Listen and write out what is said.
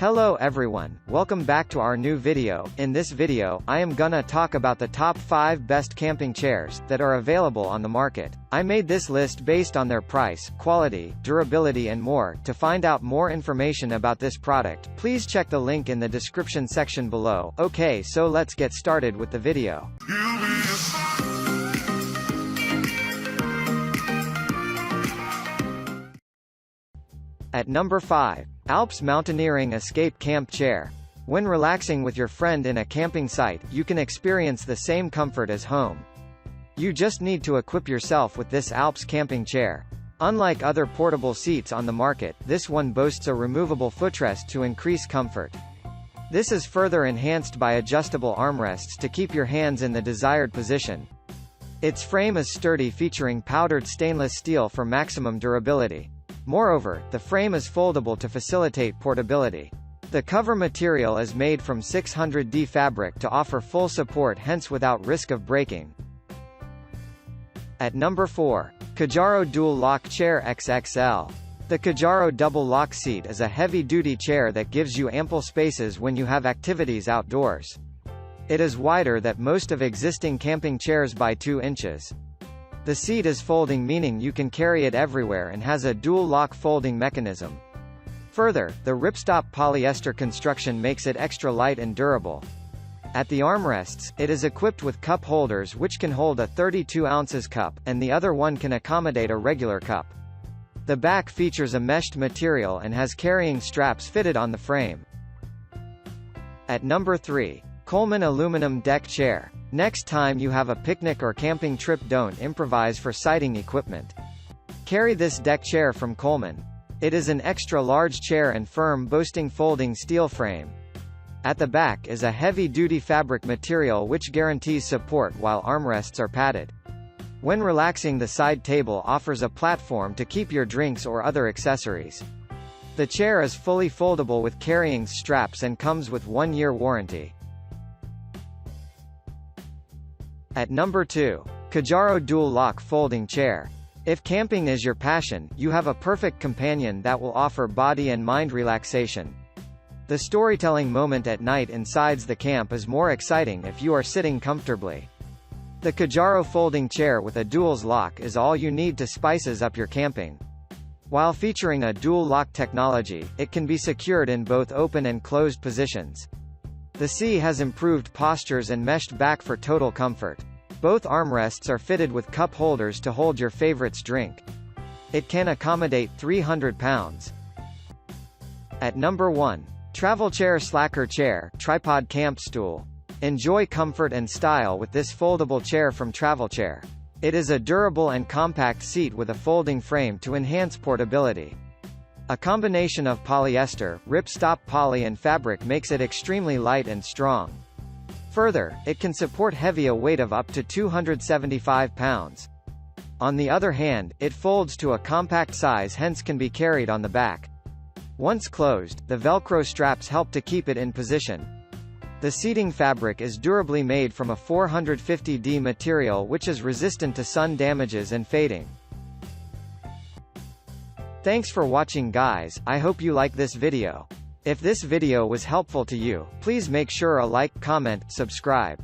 Hello everyone, welcome back to our new video. In this video, I am gonna talk about the top 5 best camping chairs that are available on the market. I made this list based on their price, quality, durability and more. To find out more information about this product, please check the link in the description section below. Okay, so let's get started with the video. At number 5. Alps Mountaineering Escape Camp Chair. When relaxing with your friend in a camping site, you can experience the same comfort as home. You just need to equip yourself with this Alps camping chair. Unlike other portable seats on the market, this one boasts a removable footrest to increase comfort. This is further enhanced by adjustable armrests to keep your hands in the desired position. Its frame is sturdy, featuring powdered stainless steel for maximum durability. Moreover, the frame is foldable to facilitate portability. The cover material is made from 600D fabric to offer full support, hence without risk of breaking. At number 4. Kjaro Dual Lock Chair XXL. The Kjaro Double Lock Seat is a heavy-duty chair that gives you ample spaces when you have activities outdoors. It is wider than most of existing camping chairs by 2 inches. The seat is folding, meaning you can carry it everywhere, and has a dual lock folding mechanism. Further, the ripstop polyester construction makes it extra light and durable. At the armrests, it is equipped with cup holders which can hold a 32 ounces cup, and the other one can accommodate a regular cup. The back features a meshed material and has carrying straps fitted on the frame. At number 3. Coleman Aluminum Deck Chair. Next time you have a picnic or camping trip, don't improvise for sighting equipment. Carry this deck chair from Coleman. It is an extra large chair and firm, boasting folding steel frame. At the back is a heavy-duty fabric material which guarantees support while armrests are padded. When relaxing, the side table offers a platform to keep your drinks or other accessories. The chair is fully foldable with carrying straps and comes with 1-year warranty. At number 2. Kjaro Dual Lock Folding Chair. If camping is your passion, you have a perfect companion that will offer body and mind relaxation. The storytelling moment at night inside the camp is more exciting if you are sitting comfortably. The Kjaro folding chair with a dual lock is all you need to spice up your camping. While featuring a dual lock technology, it can be secured in both open and closed positions. The seat has improved postures and meshed back for total comfort. Both armrests are fitted with cup holders to hold your favorites drink. It can accommodate 300 pounds. At number 1. Travel Chair Slacker Chair, Tripod Camp Stool. Enjoy comfort and style with this foldable chair from Travel Chair. It is a durable and compact seat with a folding frame to enhance portability. A combination of polyester, ripstop poly and fabric makes it extremely light and strong. Further, it can support a weight of up to 275 pounds. On the other hand, it folds to a compact size, hence can be carried on the back. Once closed, the Velcro straps help to keep it in position. The seating fabric is durably made from a 450D material which is resistant to sun damages and fading. Thanks for watching, guys. I hope you like this video. If this video was helpful to you, please make sure a like, comment, subscribe.